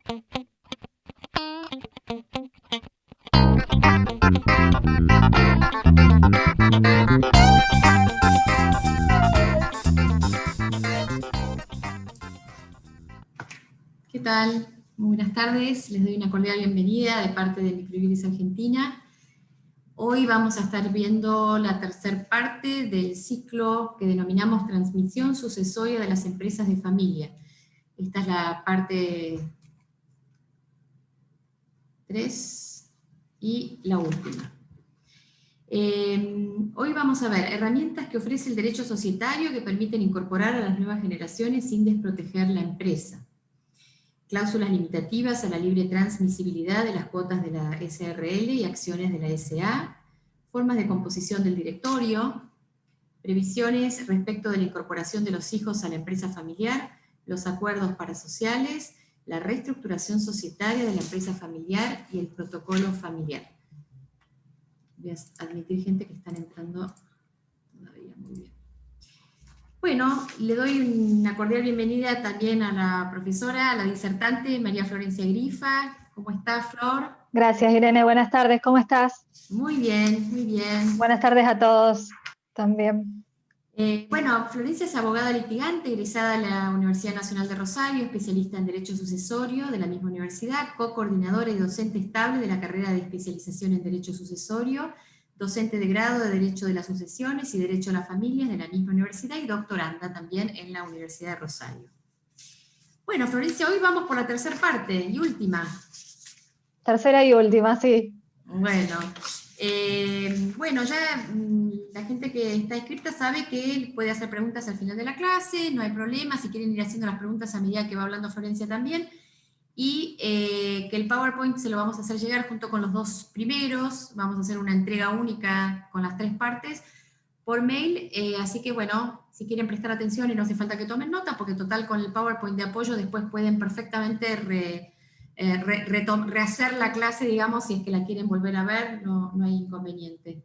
¿Qué tal? Muy buenas tardes, les doy una cordial bienvenida de parte de Microiris Argentina. Hoy vamos a estar viendo la tercera parte del ciclo que denominamos Transmisión Sucesoria de las Empresas de Familia. Esta es la parte 3 y la última. Hoy vamos a ver herramientas que ofrece el derecho societario que permiten incorporar a las nuevas generaciones sin desproteger la empresa. Cláusulas limitativas a la libre transmisibilidad de las cuotas de la SRL y acciones de la SA, formas de composición del directorio, previsiones respecto de la incorporación de los hijos a la empresa familiar, los acuerdos parasociales, la reestructuración societaria de la empresa familiar y el protocolo familiar. Voy a admitir gente que están entrando todavía. Muy bien. Bueno, le doy una cordial bienvenida también a la profesora, a la disertante María Florencia Grifa. ¿Cómo está, Flor? Gracias, Irene. Buenas tardes. ¿Cómo estás? Muy bien, muy bien. Buenas tardes a todos también. Bueno, Florencia es abogada litigante, egresada de la Universidad Nacional de Rosario, especialista en Derecho Sucesorio de la misma universidad, co-coordinadora y docente estable de la carrera de especialización en Derecho Sucesorio, docente de grado de Derecho de las Sucesiones y Derecho a las Familias de la misma universidad y doctoranda también en la Universidad de Rosario. Bueno, Florencia, hoy vamos por la tercera parte y última. Tercera y última, sí. Bueno, ya la gente que está inscrita sabe que puede hacer preguntas al final de la clase, no hay problema, si quieren ir haciendo las preguntas a medida que va hablando Florencia también, y que el PowerPoint se lo vamos a hacer llegar junto con los dos primeros, vamos a hacer una entrega única con las 3 partes por mail, así que bueno, si quieren prestar atención y no hace falta que tomen nota, porque total con el PowerPoint de apoyo después pueden perfectamente rehacer la clase, digamos, si es que la quieren volver a ver, no hay inconveniente.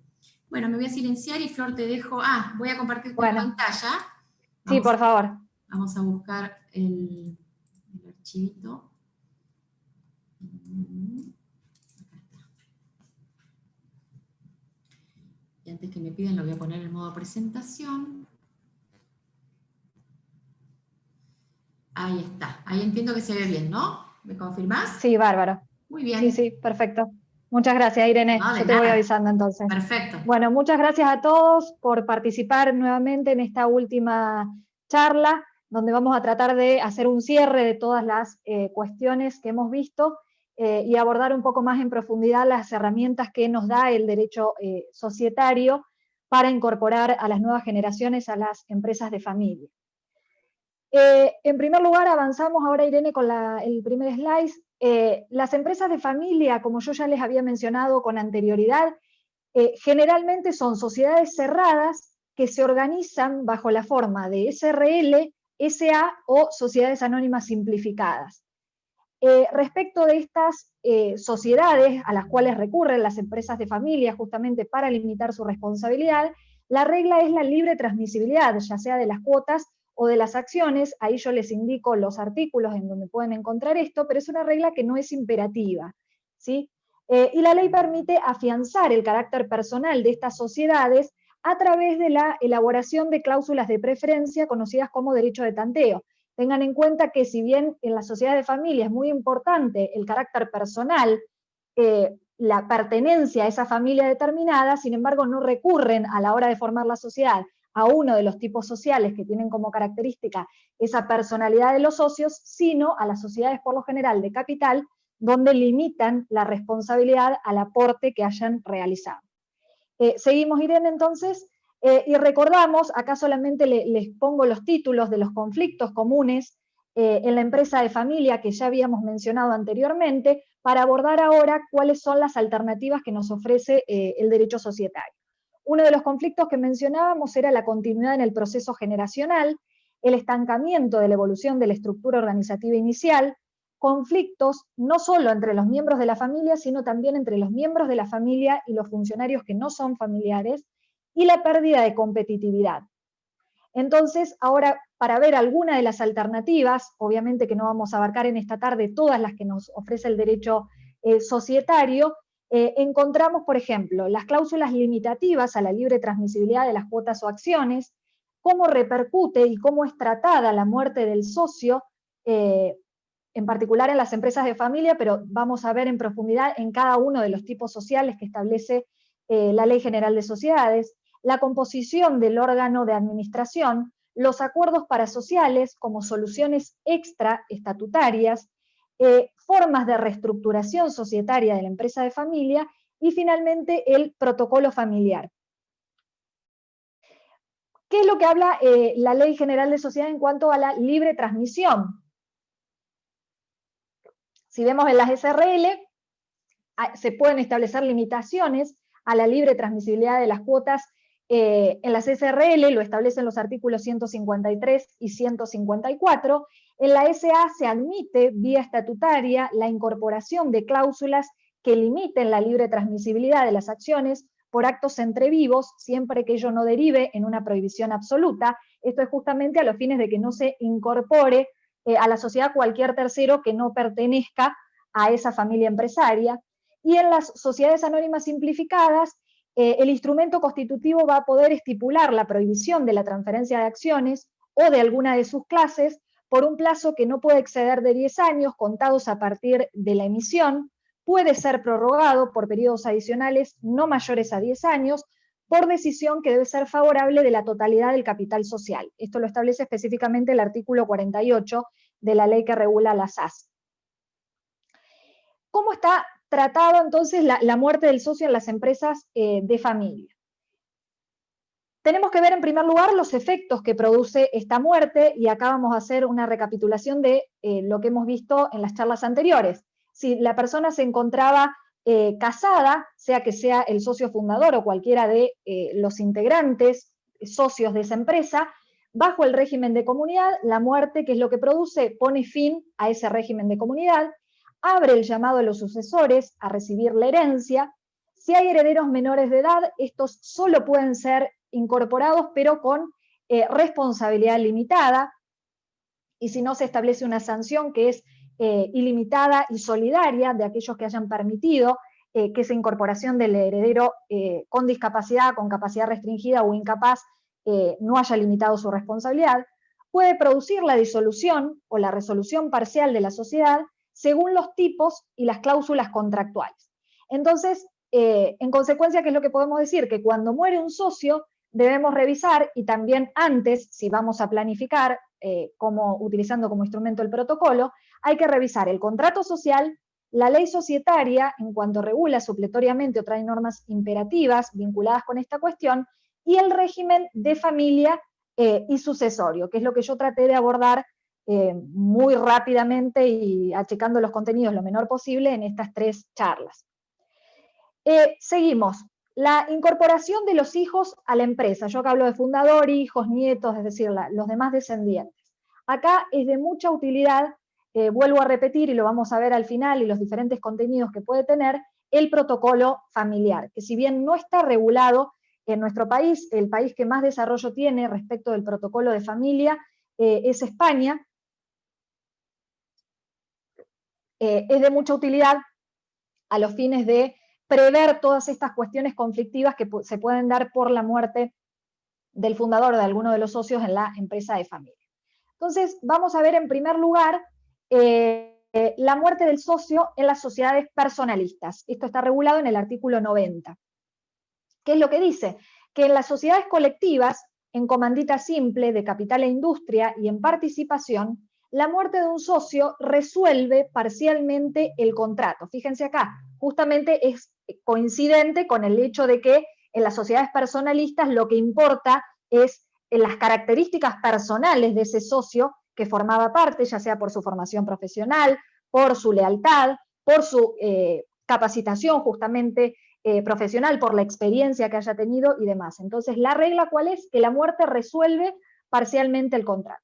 Bueno, me voy a silenciar y Flor te dejo, voy a compartir tu pantalla. Sí, por favor. Vamos a buscar el archivito. Y antes que me piden lo voy a poner en modo presentación. Ahí está, ahí entiendo que se ve bien, ¿no? ¿Me confirmás? Sí, bárbaro. Muy bien. Sí, perfecto. Muchas gracias, Irene. No, yo te voy avisando entonces. Perfecto. Bueno, muchas gracias a todos por participar nuevamente en esta última charla, donde vamos a tratar de hacer un cierre de todas las cuestiones que hemos visto y abordar un poco más en profundidad las herramientas que nos da el derecho societario para incorporar a las nuevas generaciones a las empresas de familia. En primer lugar, avanzamos ahora, Irene, con el primer slide. Las empresas de familia, como yo ya les había mencionado con anterioridad, generalmente son sociedades cerradas que se organizan bajo la forma de SRL, SA o sociedades anónimas simplificadas. Respecto de estas sociedades a las cuales recurren las empresas de familia justamente para limitar su responsabilidad, la regla es la libre transmisibilidad, ya sea de las cuotas o de las acciones. Ahí yo les indico los artículos en donde pueden encontrar esto, pero es una regla que no es imperativa, ¿sí? Y la ley permite afianzar el carácter personal de estas sociedades a través de la elaboración de cláusulas de preferencia conocidas como derecho de tanteo. Tengan en cuenta que si bien en la sociedad de familia es muy importante el carácter personal, la pertenencia a esa familia determinada, sin embargo no recurren a la hora de formar la sociedad a uno de los tipos sociales que tienen como característica esa personalidad de los socios, sino a las sociedades por lo general de capital, donde limitan la responsabilidad al aporte que hayan realizado. Seguimos, Irene, entonces, y recordamos, acá solamente les pongo los títulos de los conflictos comunes en la empresa de familia que ya habíamos mencionado anteriormente, para abordar ahora cuáles son las alternativas que nos ofrece el derecho societario. Uno de los conflictos que mencionábamos era la continuidad en el proceso generacional, el estancamiento de la evolución de la estructura organizativa inicial, conflictos no solo entre los miembros de la familia, sino también entre los miembros de la familia y los funcionarios que no son familiares, y la pérdida de competitividad. Entonces, ahora, para ver alguna de las alternativas, obviamente que no vamos a abarcar en esta tarde todas las que nos ofrece el derecho societario, encontramos, por ejemplo, las cláusulas limitativas a la libre transmisibilidad de las cuotas o acciones, cómo repercute y cómo es tratada la muerte del socio, en particular en las empresas de familia, pero vamos a ver en profundidad en cada uno de los tipos sociales que establece la Ley General de Sociedades, la composición del órgano de administración, los acuerdos parasociales como soluciones extraestatutarias, formas de reestructuración societaria de la empresa de familia y finalmente el protocolo familiar. ¿Qué es lo que habla la Ley General de Sociedades en cuanto a la libre transmisión? Si vemos en las SRL, se pueden establecer limitaciones a la libre transmisibilidad de las cuotas. En las SRL lo establecen los artículos 153 y 154. En la SA se admite vía estatutaria la incorporación de cláusulas que limiten la libre transmisibilidad de las acciones por actos entre vivos, siempre que ello no derive en una prohibición absoluta. Esto es justamente a los fines de que no se incorpore a la sociedad cualquier tercero que no pertenezca a esa familia empresaria. Y en las sociedades anónimas simplificadas, el instrumento constitutivo va a poder estipular la prohibición de la transferencia de acciones o de alguna de sus clases por un plazo que no puede exceder de 10 años, contados a partir de la emisión, puede ser prorrogado por periodos adicionales no mayores a 10 años, por decisión que debe ser favorable de la totalidad del capital social. Esto lo establece específicamente el artículo 48 de la ley que regula las AS. ¿Cómo está tratado entonces la muerte del socio en las empresas de familia? Tenemos que ver en primer lugar los efectos que produce esta muerte, y acá vamos a hacer una recapitulación de lo que hemos visto en las charlas anteriores. Si la persona se encontraba casada, sea que sea el socio fundador o cualquiera de los integrantes, socios de esa empresa, bajo el régimen de comunidad, la muerte, ¿qué es lo que produce? Pone fin a ese régimen de comunidad, abre el llamado a los sucesores a recibir la herencia. Si hay herederos menores de edad, estos solo pueden ser incorporados, pero con responsabilidad limitada, y si no, se establece una sanción que es ilimitada y solidaria de aquellos que hayan permitido que esa incorporación del heredero con discapacidad, con capacidad restringida o incapaz no haya limitado su responsabilidad. Puede producir la disolución o la resolución parcial de la sociedad según los tipos y las cláusulas contractuales. Entonces, en consecuencia, ¿qué es lo que podemos decir? Que cuando muere un socio debemos revisar, y también antes, si vamos a planificar, utilizando como instrumento el protocolo, hay que revisar el contrato social, la ley societaria en cuanto regula supletoriamente o trae normas imperativas vinculadas con esta cuestión, y el régimen de familia y sucesorio, que es lo que yo traté de abordar muy rápidamente y achicando los contenidos lo menor posible en estas 3 charlas. Seguimos. La incorporación de los hijos a la empresa. Yo acá hablo de fundador, hijos, nietos, es decir, los demás descendientes. Acá es de mucha utilidad, vuelvo a repetir y lo vamos a ver al final y los diferentes contenidos que puede tener, el protocolo familiar, que si bien no está regulado en nuestro país, el país que más desarrollo tiene respecto del protocolo de familia es España. Es de mucha utilidad a los fines de prever todas estas cuestiones conflictivas que se pueden dar por la muerte del fundador o de alguno de los socios en la empresa de familia. Entonces, vamos a ver en primer lugar la muerte del socio en las sociedades personalistas. Esto está regulado en el artículo 90. ¿Qué es lo que dice? Que en las sociedades colectivas, en comandita simple, de capital e industria y en participación, la muerte de un socio resuelve parcialmente el contrato. Fíjense acá, justamente es coincidente con el hecho de que en las sociedades personalistas lo que importa es las características personales de ese socio que formaba parte, ya sea por su formación profesional, por su lealtad, por su capacitación justamente profesional, por la experiencia que haya tenido y demás. Entonces, ¿la regla cuál es? Que la muerte resuelve parcialmente el contrato.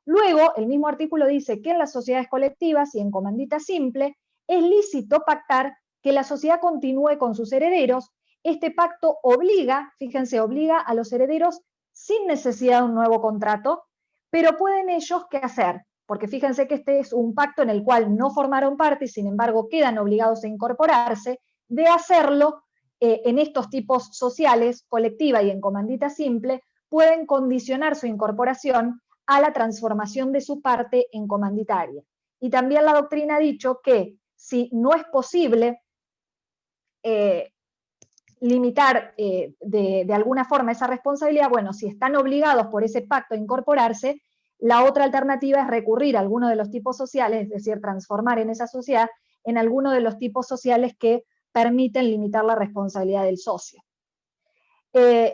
Luego, el mismo artículo dice que en las sociedades colectivas y en comandita simple es lícito pactar que la sociedad continúe con sus herederos. Este pacto obliga, fíjense, obliga a los herederos sin necesidad de un nuevo contrato, pero pueden ellos, ¿qué hacer? Porque fíjense que este es un pacto en el cual no formaron parte y sin embargo quedan obligados a incorporarse, de hacerlo en estos tipos sociales, colectiva y en comandita simple, pueden condicionar su incorporación a la transformación de su parte en comanditaria. Y también la doctrina ha dicho que si no es posible limitar de alguna forma esa responsabilidad, bueno, si están obligados por ese pacto a incorporarse, la otra alternativa es recurrir a alguno de los tipos sociales, es decir, transformar en esa sociedad en alguno de los tipos sociales que permiten limitar la responsabilidad del socio.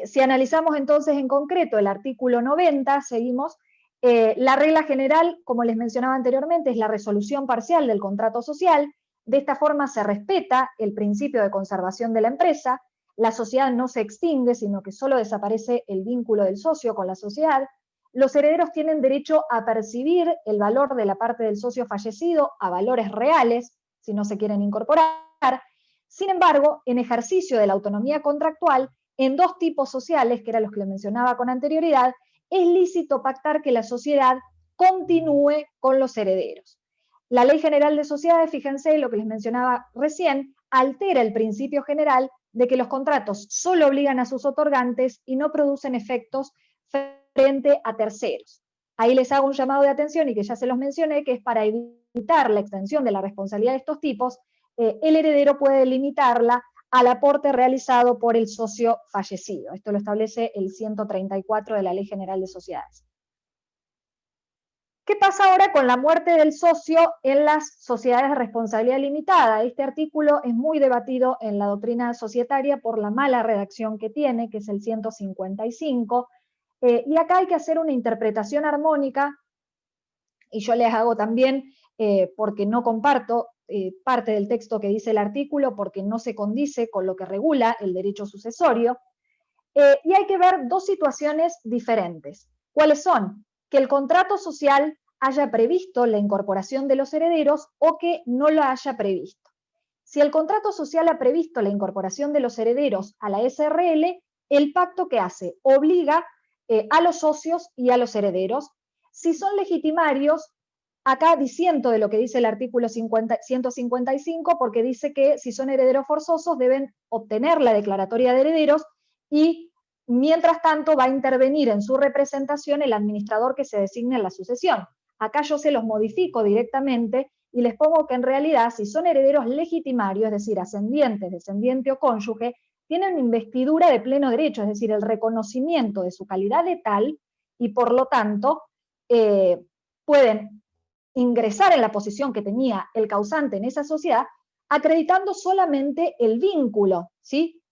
Si analizamos entonces en concreto el artículo 90, seguimos, la regla general, como les mencionaba anteriormente, es la resolución parcial del contrato social. De esta forma se respeta el principio de conservación de la empresa, la sociedad no se extingue, sino que solo desaparece el vínculo del socio con la sociedad. Los herederos tienen derecho a percibir el valor de la parte del socio fallecido a valores reales, si no se quieren incorporar. Sin embargo, en ejercicio de la autonomía contractual, en dos tipos sociales, que eran los que les mencionaba con anterioridad, es lícito pactar que la sociedad continúe con los herederos. La Ley General de Sociedades, fíjense lo que les mencionaba recién, altera el principio general de que los contratos solo obligan a sus otorgantes y no producen efectos frente a terceros. Ahí les hago un llamado de atención y que ya se los mencioné, que es para evitar la extensión de la responsabilidad de estos tipos, el heredero puede limitarla al aporte realizado por el socio fallecido. Esto lo establece el 134 de la Ley General de Sociedades. ¿Qué pasa ahora con la muerte del socio en las sociedades de responsabilidad limitada? Este artículo es muy debatido en la doctrina societaria por la mala redacción que tiene, que es el 155, y acá hay que hacer una interpretación armónica, y yo les hago también, porque no comparto parte del texto que dice el artículo, porque no se condice con lo que regula el derecho sucesorio, y hay que ver dos situaciones diferentes. ¿Cuáles son? Que el contrato social haya previsto la incorporación de los herederos o que no lo haya previsto. Si el contrato social ha previsto la incorporación de los herederos a la SRL, el pacto que hace obliga a los socios y a los herederos. Si son legitimarios, acá disiento de lo que dice el artículo 155, porque dice que si son herederos forzosos deben obtener la declaratoria de herederos y mientras tanto va a intervenir en su representación el administrador que se designe en la sucesión. Acá yo se los modifico directamente y les pongo que en realidad si son herederos legitimarios, es decir, ascendientes, descendiente o cónyuge, tienen investidura de pleno derecho, es decir, el reconocimiento de su calidad de tal y por lo tanto pueden ingresar en la posición que tenía el causante en esa sociedad acreditando solamente el vínculo, ¿sí?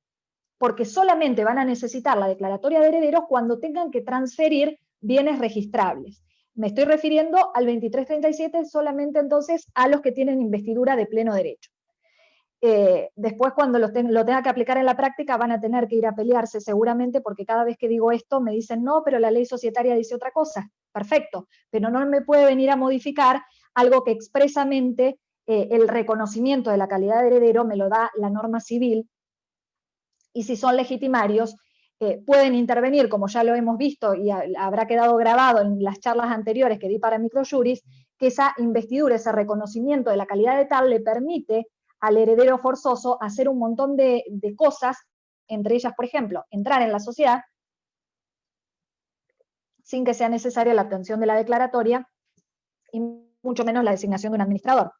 Porque solamente van a necesitar la declaratoria de herederos cuando tengan que transferir bienes registrables. Me estoy refiriendo al 2337 solamente entonces a los que tienen investidura de pleno derecho. Después cuando lo tenga que aplicar en la práctica van a tener que ir a pelearse seguramente porque cada vez que digo esto me dicen no, pero la ley societaria dice otra cosa. Perfecto, pero no me puede venir a modificar algo que expresamente el reconocimiento de la calidad de heredero me lo da la norma civil y si son legitimarios pueden intervenir, como ya lo hemos visto y habrá quedado grabado en las charlas anteriores que di para Microjuris, que esa investidura, ese reconocimiento de la calidad de tal le permite al heredero forzoso hacer un montón de cosas, entre ellas, por ejemplo, entrar en la sociedad sin que sea necesaria la obtención de la declaratoria y mucho menos la designación de un administrador.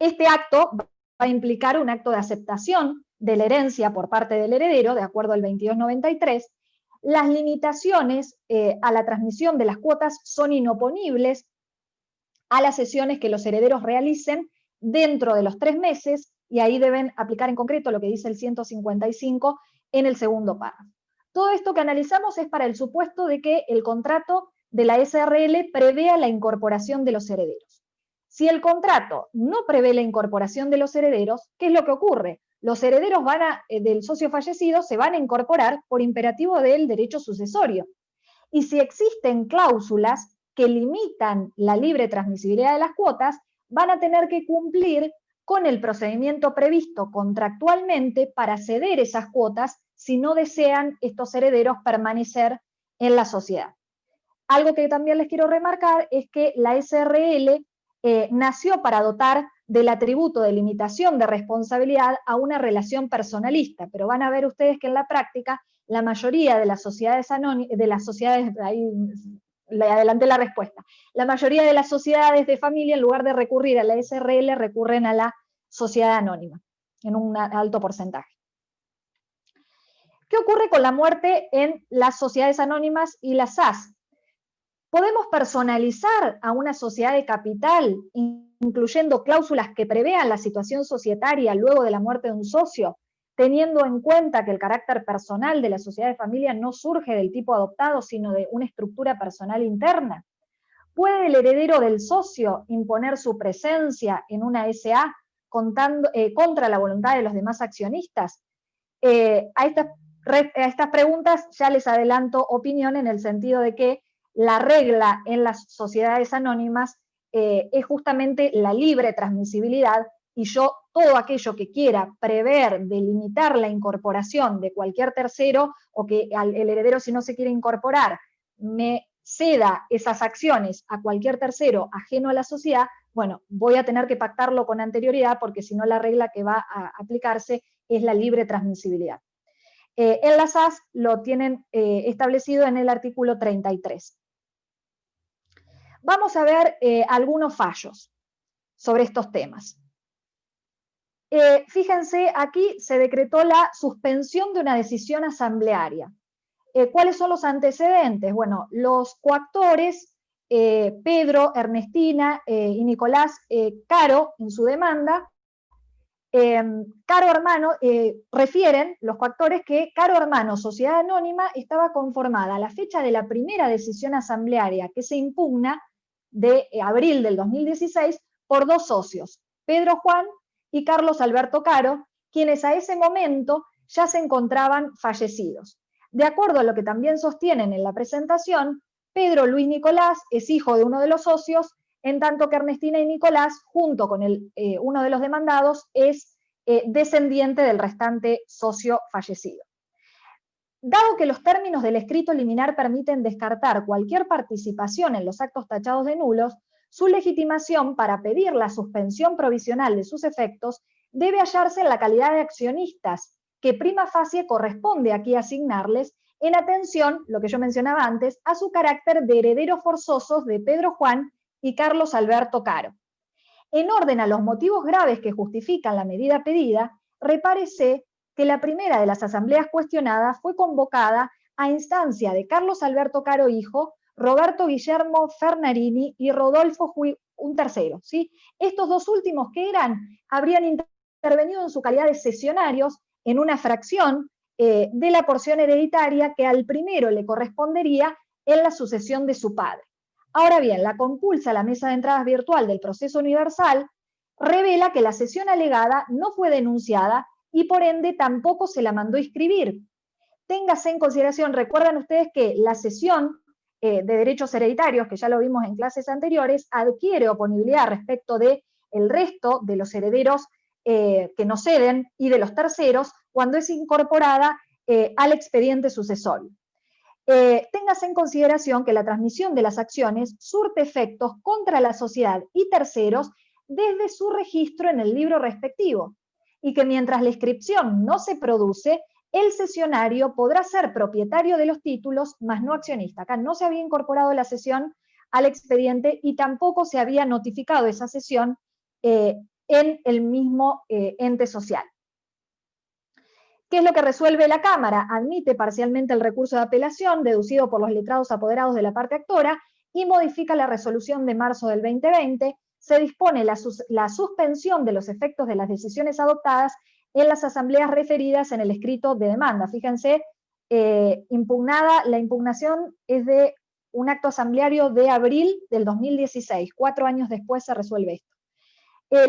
Este acto va a implicar un acto de aceptación de la herencia por parte del heredero, de acuerdo al 2293. Las limitaciones a la transmisión de las cuotas son inoponibles a las sesiones que los herederos realicen dentro de los 3 meses, y ahí deben aplicar en concreto lo que dice el 155 en el segundo párrafo. Todo esto que analizamos es para el supuesto de que el contrato de la SRL prevea la incorporación de los herederos. Si el contrato no prevé la incorporación de los herederos, ¿qué es lo que ocurre? Los herederos del socio fallecido se van a incorporar por imperativo del derecho sucesorio. Y si existen cláusulas que limitan la libre transmisibilidad de las cuotas, van a tener que cumplir con el procedimiento previsto contractualmente para ceder esas cuotas si no desean estos herederos permanecer en la sociedad. Algo que también les quiero remarcar es que la SRL nació para dotar del atributo de limitación de responsabilidad a una relación personalista, pero van a ver ustedes que en la práctica la mayoría de las sociedades ahí le adelanté la respuesta, la mayoría de las sociedades de familia, en lugar de recurrir a la SRL, recurren a la sociedad anónima, en un alto porcentaje. ¿Qué ocurre con la muerte en las sociedades anónimas y las SAS? ¿Podemos personalizar a una sociedad de capital, incluyendo cláusulas que prevean la situación societaria luego de la muerte de un socio, teniendo en cuenta que el carácter personal de la sociedad de familia no surge del tipo adoptado, sino de una estructura personal interna? ¿Puede el heredero del socio imponer su presencia en una SA contra la voluntad de los demás accionistas? A estas preguntas ya les adelanto opinión en el sentido de que la regla en las sociedades anónimas es justamente la libre transmisibilidad, y yo todo aquello que quiera prever, delimitar la incorporación de cualquier tercero, o que el heredero, si no se quiere incorporar, me ceda esas acciones a cualquier tercero ajeno a la sociedad, bueno, voy a tener que pactarlo con anterioridad, porque si no la regla que va a aplicarse es la libre transmisibilidad. En las SAS lo tienen establecido en el artículo 33. Vamos a ver algunos fallos sobre estos temas. Fíjense, aquí se decretó la suspensión de una decisión asamblearia. ¿Cuáles son los antecedentes? Bueno, los coactores, Pedro, Ernestina y Nicolás Caro, en su demanda, Caro Hermano, refieren los coactores que Caro Hermano, sociedad anónima, estaba conformada a la fecha de la primera decisión asamblearia que se impugna de abril del 2016 por dos socios, Pedro Juan y Carlos Alberto Caro, quienes a ese momento ya se encontraban fallecidos. De acuerdo a lo que también sostienen en la presentación, Pedro Luis Nicolás es hijo de uno de los socios, en tanto que Ernestina y Nicolás, junto con uno de los demandados, es descendiente del restante socio fallecido. Dado que los términos del escrito liminar permiten descartar cualquier participación en los actos tachados de nulos, su legitimación para pedir la suspensión provisional de sus efectos debe hallarse en la calidad de accionistas, que prima facie corresponde aquí asignarles, en atención, lo que yo mencionaba antes, a su carácter de herederos forzosos de Pedro Juan y Carlos Alberto Caro. En orden a los motivos graves que justifican la medida pedida, repárese que la primera de las asambleas cuestionadas fue convocada a instancia de Carlos Alberto Caro hijo, Roberto Guillermo Fernarini y Rodolfo un tercero, ¿sí? Estos dos últimos, que habrían intervenido en su calidad de cesionarios en una fracción de la porción hereditaria que al primero le correspondería en la sucesión de su padre. Ahora bien, la compulsa a la mesa de entradas virtual del proceso universal revela que la cesión alegada no fue denunciada y por ende tampoco se la mandó inscribir. Téngase en consideración, recuerdan ustedes que la cesión de derechos hereditarios, que ya lo vimos en clases anteriores, adquiere oponibilidad respecto del resto de los herederos que no ceden y de los terceros cuando es incorporada al expediente sucesorio. Téngase en consideración que la transmisión de las acciones surte efectos contra la sociedad y terceros desde su registro en el libro respectivo, y que mientras la inscripción no se produce, el cesionario podrá ser propietario de los títulos, mas no accionista. Acá no se había incorporado la cesión al expediente y tampoco se había notificado esa cesión en el mismo ente social. ¿Qué es lo que resuelve la Cámara? Admite parcialmente el recurso de apelación deducido por los letrados apoderados de la parte actora y modifica la resolución de marzo del 2020. Se dispone la suspensión de los efectos de las decisiones adoptadas en las asambleas referidas en el escrito de demanda. Fíjense, la impugnación es de un acto asambleario de abril del 2016, 4 años después se resuelve esto.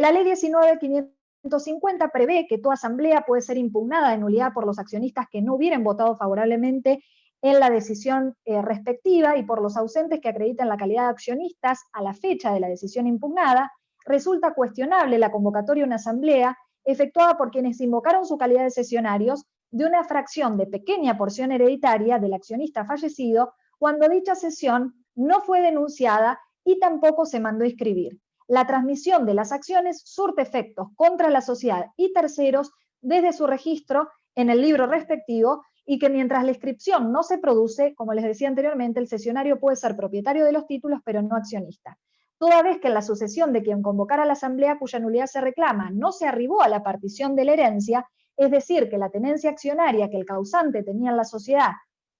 La ley 19.550 prevé que toda asamblea puede ser impugnada de nulidad por los accionistas que no hubieran votado favorablemente en la decisión respectiva y por los ausentes que acrediten la calidad de accionistas a la fecha de la decisión impugnada. resulta cuestionable la convocatoria a una asamblea efectuada por quienes invocaron su calidad de sesionarios de una fracción de pequeña porción hereditaria del accionista fallecido, cuando dicha sesión no fue denunciada y tampoco se mandó inscribir. La transmisión de las acciones surte efectos contra la sociedad y terceros desde su registro en el libro respectivo, y que mientras la inscripción no se produce, como les decía anteriormente, el sesionario puede ser propietario de los títulos, pero no accionista. Toda vez que en la sucesión de quien convocara la asamblea cuya nulidad se reclama no se arribó a la partición de la herencia, es decir, que la tenencia accionaria que el causante tenía en la sociedad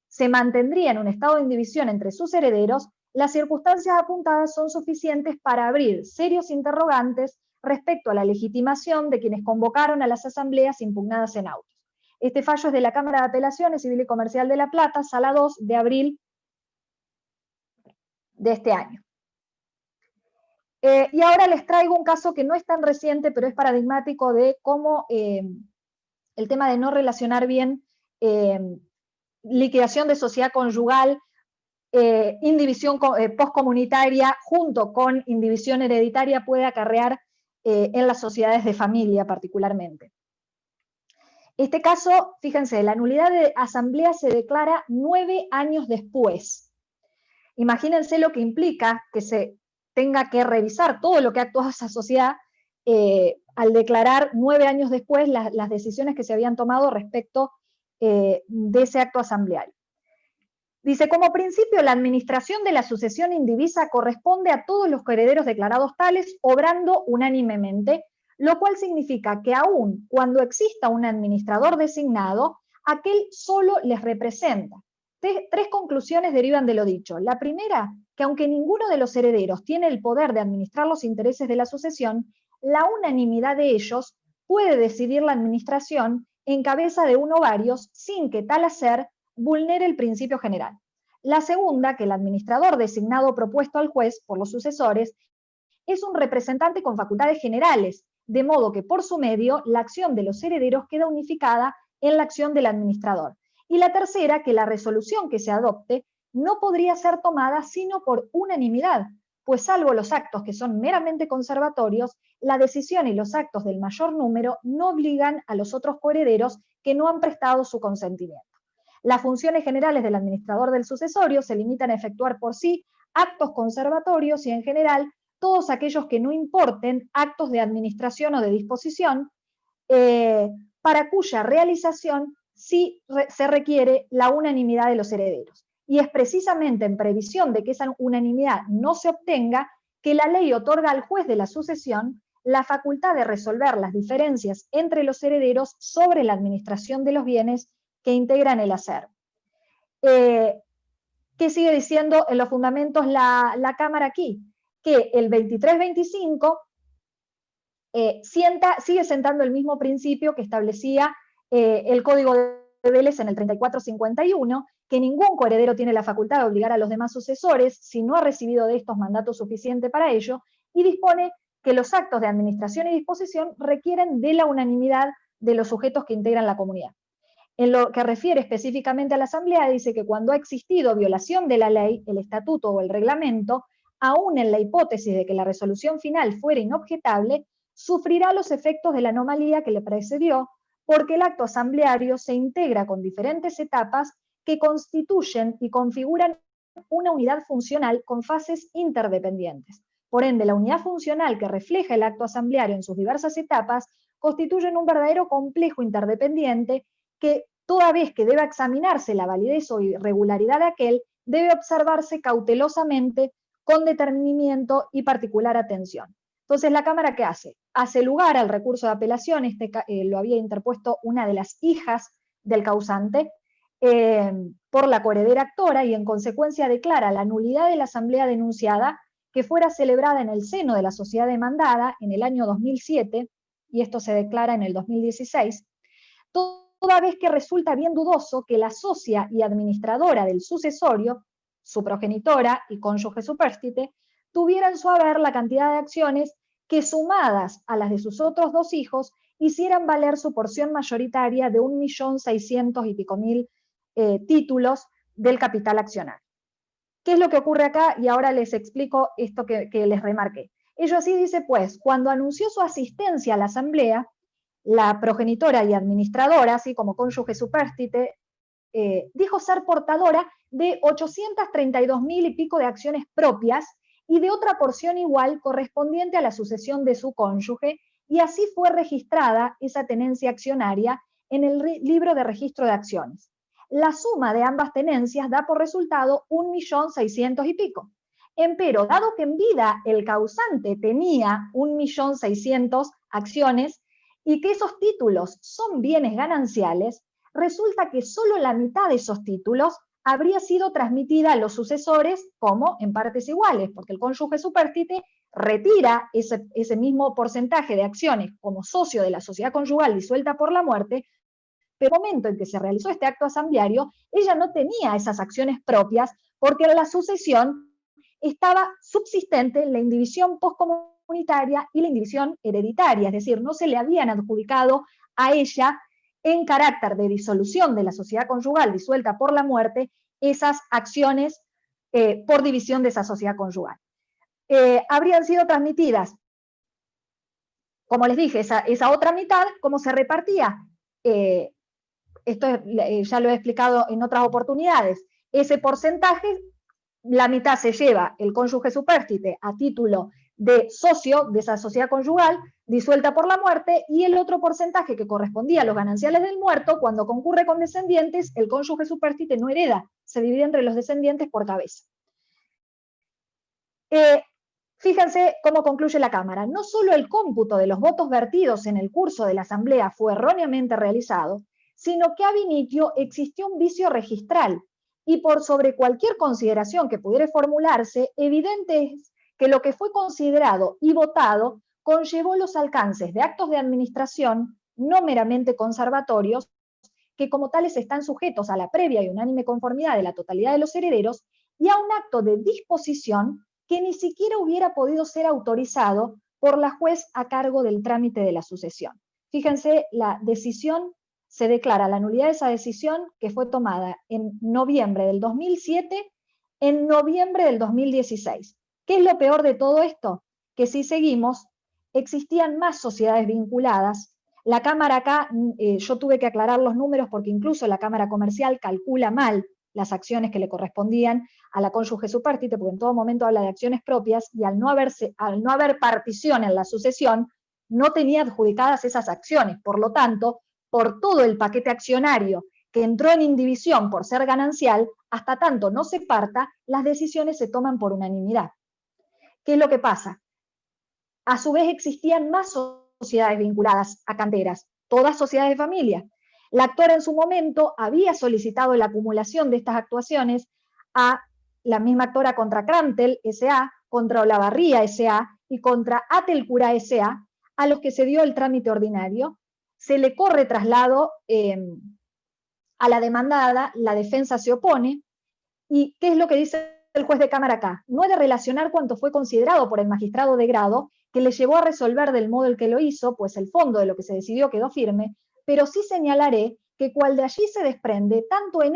se mantendría en un estado de indivisión entre sus herederos, las circunstancias apuntadas son suficientes para abrir serios interrogantes respecto a la legitimación de quienes convocaron a las asambleas impugnadas en autos. Este fallo es de la Cámara de Apelaciones Civil y Comercial de La Plata, Sala 2, de abril de este año. Y ahora les traigo un caso que no es tan reciente, pero es paradigmático de cómo el tema de no relacionar bien liquidación de sociedad conyugal, indivisión postcomunitaria, junto con indivisión hereditaria, puede acarrear en las sociedades de familia particularmente. Este caso, fíjense, la nulidad de asamblea se declara 9 años después. Imagínense lo que implica que se tenga que revisar todo lo que ha actuado esa sociedad al declarar 9 años después las decisiones que se habían tomado respecto de ese acto asambleario. Dice, como principio, la administración de la sucesión indivisa corresponde a todos los herederos declarados tales, obrando unánimemente, lo cual significa que aun cuando exista un administrador designado, aquel solo les representa. Tres conclusiones derivan de lo dicho. La primera, que aunque ninguno de los herederos tiene el poder de administrar los intereses de la sucesión, la unanimidad de ellos puede decidir la administración en cabeza de uno o varios sin que tal hacer vulnere el principio general. La segunda, que el administrador designado o propuesto al juez por los sucesores es un representante con facultades generales, de modo que por su medio la acción de los herederos queda unificada en la acción del administrador. Y la tercera, que la resolución que se adopte no podría ser tomada sino por unanimidad, pues salvo los actos que son meramente conservatorios, la decisión y los actos del mayor número no obligan a los otros coherederos que no han prestado su consentimiento. Las funciones generales del administrador del sucesorio se limitan a efectuar por sí actos conservatorios y en general todos aquellos que no importen actos de administración o de disposición, para cuya realización sí se requiere la unanimidad de los herederos. Y es precisamente en previsión de que esa unanimidad no se obtenga que la ley otorga al juez de la sucesión la facultad de resolver las diferencias entre los herederos sobre la administración de los bienes que integran el hacer. ¿Qué sigue diciendo en los fundamentos la Cámara aquí? Que el 2325 sigue sentando el mismo principio que establecía el Código de Vélez en el 3451, que ningún coheredero tiene la facultad de obligar a los demás sucesores si no ha recibido de estos mandato suficiente para ello, y dispone que los actos de administración y disposición requieren de la unanimidad de los sujetos que integran la comunidad. En lo que refiere específicamente a la Asamblea, dice que cuando ha existido violación de la ley, el estatuto o el reglamento, aún en la hipótesis de que la resolución final fuera inobjetable, sufrirá los efectos de la anomalía que le precedió, porque el acto asambleario se integra con diferentes etapas que constituyen y configuran una unidad funcional con fases interdependientes. Por ende, la unidad funcional que refleja el acto asambleario en sus diversas etapas constituyen un verdadero complejo interdependiente que, toda vez que debe examinarse la validez o irregularidad de aquel, debe observarse cautelosamente, con detenimiento y particular atención. Entonces, ¿la Cámara qué hace? Hace lugar al recurso de apelación, lo había interpuesto una de las hijas del causante, por la coheredera actora, y en consecuencia declara la nulidad de la asamblea denunciada, que fuera celebrada en el seno de la sociedad demandada en el año 2007, y esto se declara en el 2016, toda vez que resulta bien dudoso que la socia y administradora del sucesorio, su progenitora y cónyuge supérstite, tuviera en su haber la cantidad de acciones que, sumadas a las de sus otros dos hijos, hicieran valer su porción mayoritaria de 1.600.000 y pico títulos del capital accionario. ¿Qué es lo que ocurre acá? Y ahora les explico esto que les remarqué. Ello así dice, pues, cuando anunció su asistencia a la asamblea, la progenitora y administradora, así como cónyuge supérstite, dijo ser portadora de 832.000 y pico de acciones propias y de otra porción igual correspondiente a la sucesión de su cónyuge, y así fue registrada esa tenencia accionaria en el libro de registro de acciones. La suma de ambas tenencias da por resultado 1.600.000 y pico. Empero, dado que en vida el causante tenía 1.600.000 acciones y que esos títulos son bienes gananciales, resulta que solo la mitad de esos títulos habría sido transmitida a los sucesores como en partes iguales, porque el cónyuge supérstite retira ese mismo porcentaje de acciones como socio de la sociedad conyugal disuelta por la muerte, pero en el momento en que se realizó este acto asambleario, ella no tenía esas acciones propias porque la sucesión estaba subsistente en la indivisión postcomunitaria y la indivisión hereditaria, es decir, no se le habían adjudicado a ella en carácter de disolución de la sociedad conyugal disuelta por la muerte esas acciones por división de esa sociedad conyugal. Habrían sido transmitidas, como les dije, esa otra mitad, ¿cómo se repartía? Esto ya lo he explicado en otras oportunidades. Ese porcentaje, la mitad se lleva el cónyuge supérstite a título de socio de esa sociedad conyugal disuelta por la muerte, y el otro porcentaje que correspondía a los gananciales del muerto, cuando concurre con descendientes, el cónyuge supérstite no hereda, se divide entre los descendientes por cabeza. Fíjense cómo concluye la Cámara. No solo el cómputo de los votos vertidos en el curso de la Asamblea fue erróneamente realizado, sino que ab initio existió un vicio registral, y por sobre cualquier consideración que pudiera formularse, evidente es que lo que fue considerado y votado conllevó los alcances de actos de administración no meramente conservatorios, que como tales están sujetos a la previa y unánime conformidad de la totalidad de los herederos, y a un acto de disposición que ni siquiera hubiera podido ser autorizado por la juez a cargo del trámite de la sucesión. Fíjense, la decisión, se declara la nulidad de esa decisión, que fue tomada en noviembre del 2007, en noviembre del 2016. ¿Qué es lo peor de todo esto? Que si seguimos, existían más sociedades vinculadas. La Cámara acá, yo tuve que aclarar los números porque incluso la Cámara Comercial calcula mal las acciones que le correspondían a la cónyuge supérstite, porque en todo momento habla de acciones propias, y al no haber partición en la sucesión, no tenía adjudicadas esas acciones. Por lo tanto, por todo el paquete accionario que entró en indivisión por ser ganancial, hasta tanto no se parta, las decisiones se toman por unanimidad. ¿Qué es lo que pasa? A su vez existían más sociedades vinculadas a canteras, todas sociedades de familia. La actora en su momento había solicitado la acumulación de estas actuaciones a la misma actora contra Crantel S.A., contra Olavarría S.A. y contra Atelcura S.A., a los que se dio el trámite ordinario. Se le corre traslado a la demandada, la defensa se opone, y ¿qué es lo que dice el juez de Cámara acá? No he de relacionar cuanto fue considerado por el magistrado de grado, que le llevó a resolver del modo en que lo hizo, pues el fondo de lo que se decidió quedó firme, pero sí señalaré que cual de allí se desprende, tanto en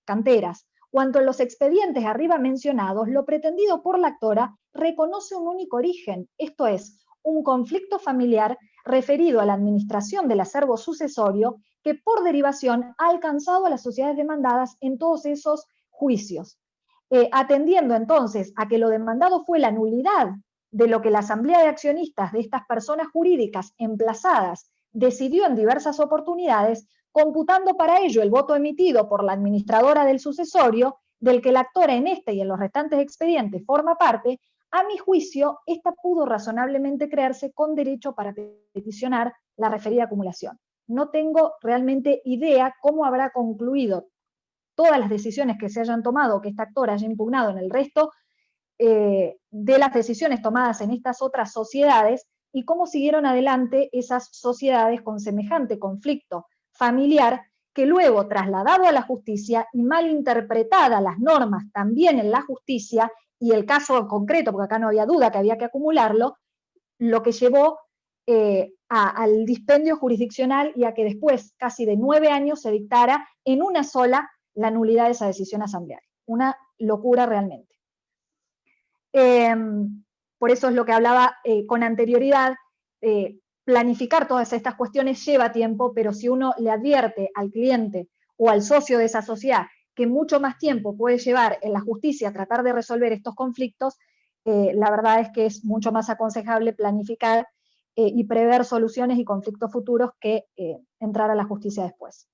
Canteras, cuanto en los expedientes arriba mencionados, lo pretendido por la actora reconoce un único origen, esto es, un conflicto familiar referido a la administración del acervo sucesorio, que por derivación ha alcanzado a las sociedades demandadas en todos esos juicios. Atendiendo entonces a que lo demandado fue la nulidad de lo que la Asamblea de Accionistas de estas personas jurídicas emplazadas decidió en diversas oportunidades, computando para ello el voto emitido por la administradora del sucesorio, del que la actora en este y en los restantes expedientes forma parte, a mi juicio, esta pudo razonablemente creerse con derecho para peticionar la referida acumulación. No tengo realmente idea cómo habrá concluido todas las decisiones que se hayan tomado, que esta actora haya impugnado en el resto de las decisiones tomadas en estas otras sociedades, y cómo siguieron adelante esas sociedades con semejante conflicto familiar, que luego, trasladado a la justicia y mal interpretada las normas también en la justicia, y el caso concreto, porque acá no había duda que había que acumularlo, lo que llevó al dispendio jurisdiccional y a que después, casi de 9 años, se dictara en una sola la nulidad de esa decisión asamblearia. Una locura realmente. Pues por eso es lo que hablaba con anterioridad, planificar todas estas cuestiones lleva tiempo, pero si uno le advierte al cliente o al socio de esa sociedad que mucho más tiempo puede llevar en la justicia a tratar de resolver estos conflictos, la verdad es que es mucho más aconsejable planificar y prever soluciones y conflictos futuros que entrar a la justicia después.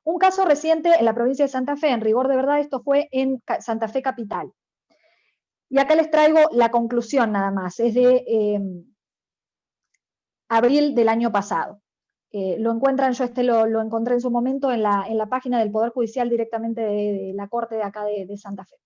Un caso reciente en la provincia de Santa Fe, en rigor de verdad esto fue en Santa Fe Capital. Y acá les traigo la conclusión nada más, es de abril del año pasado. Lo encuentran, yo lo encontré en su momento en la página del Poder Judicial directamente de la Corte de acá de Santa Fe.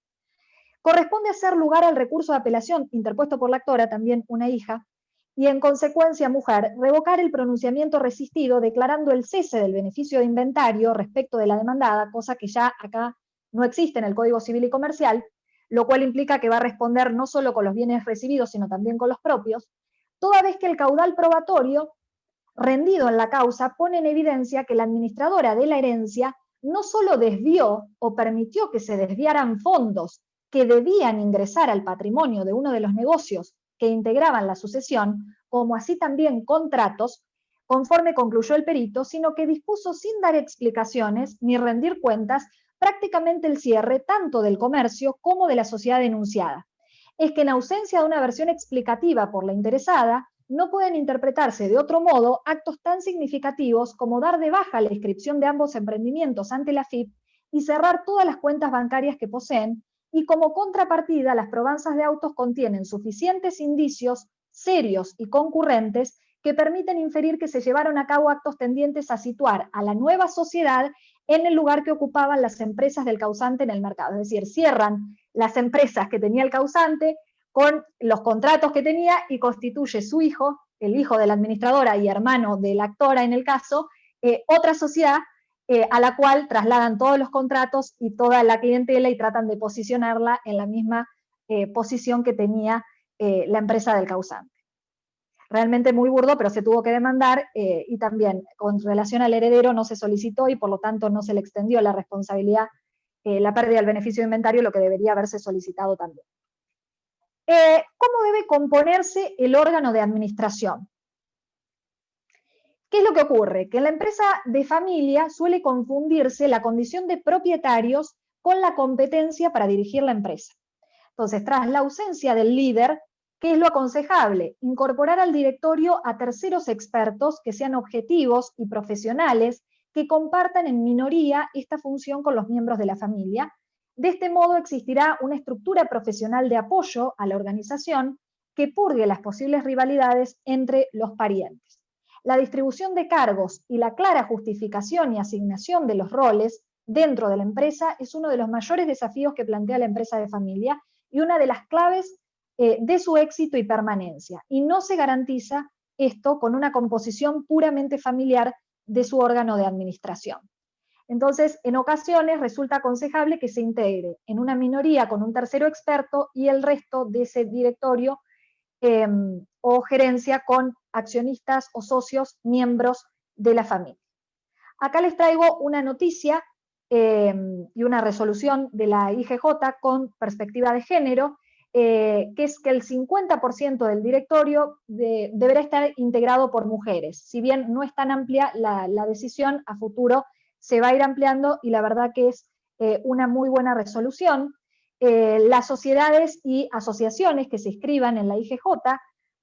Corresponde hacer lugar al recurso de apelación interpuesto por la actora, también una hija, y en consecuencia, mujer, revocar el pronunciamiento resistido declarando el cese del beneficio de inventario respecto de la demandada, cosa que ya acá no existe en el Código Civil y Comercial, lo cual implica que va a responder no solo con los bienes recibidos, sino también con los propios, toda vez que el caudal probatorio rendido en la causa pone en evidencia que la administradora de la herencia no solo desvió o permitió que se desviaran fondos que debían ingresar al patrimonio de uno de los negocios que integraban la sucesión, como así también contratos, conforme concluyó el perito, sino que dispuso sin dar explicaciones ni rendir cuentas prácticamente el cierre tanto del comercio como de la sociedad denunciada. Es que en ausencia de una versión explicativa por la interesada, no pueden interpretarse de otro modo actos tan significativos como dar de baja la inscripción de ambos emprendimientos ante la AFIP y cerrar todas las cuentas bancarias que poseen, y como contrapartida las probanzas de autos contienen suficientes indicios serios y concurrentes que permiten inferir que se llevaron a cabo actos tendientes a situar a la nueva sociedad en el lugar que ocupaban las empresas del causante en el mercado. Es decir, cierran las empresas que tenía el causante con los contratos que tenía y constituye su hijo, el hijo de la administradora y hermano de la actora en el caso, otra sociedad a la cual trasladan todos los contratos y toda la clientela y tratan de posicionarla en la misma posición que tenía la empresa del causante. Realmente muy burdo, pero se tuvo que demandar y también con relación al heredero no se solicitó y por lo tanto no se le extendió la responsabilidad, la pérdida del beneficio de inventario, lo que debería haberse solicitado también. ¿Cómo debe componerse el órgano de administración? ¿Qué es lo que ocurre? Que en la empresa de familia suele confundirse la condición de propietarios con la competencia para dirigir la empresa. Entonces, tras la ausencia del líder, ¿qué es lo aconsejable? Incorporar al directorio a terceros expertos que sean objetivos y profesionales, que compartan en minoría esta función con los miembros de la familia. De este modo existirá una estructura profesional de apoyo a la organización que purgue las posibles rivalidades entre los parientes. La distribución de cargos y la clara justificación y asignación de los roles dentro de la empresa es uno de los mayores desafíos que plantea la empresa de familia y una de las claves de su éxito y permanencia. Y no se garantiza esto con una composición puramente familiar de su órgano de administración. Entonces, en ocasiones resulta aconsejable que se integre en una minoría con un tercero experto y el resto de ese directorio o gerencia con accionistas o socios miembros de la familia. Acá les traigo una noticia y una resolución de la IGJ con perspectiva de género, que es que el 50% del directorio deberá estar integrado por mujeres. Si bien no es tan amplia la decisión, a futuro se va a ir ampliando y la verdad que es una muy buena resolución. Las sociedades y asociaciones que se inscriban en la IGJ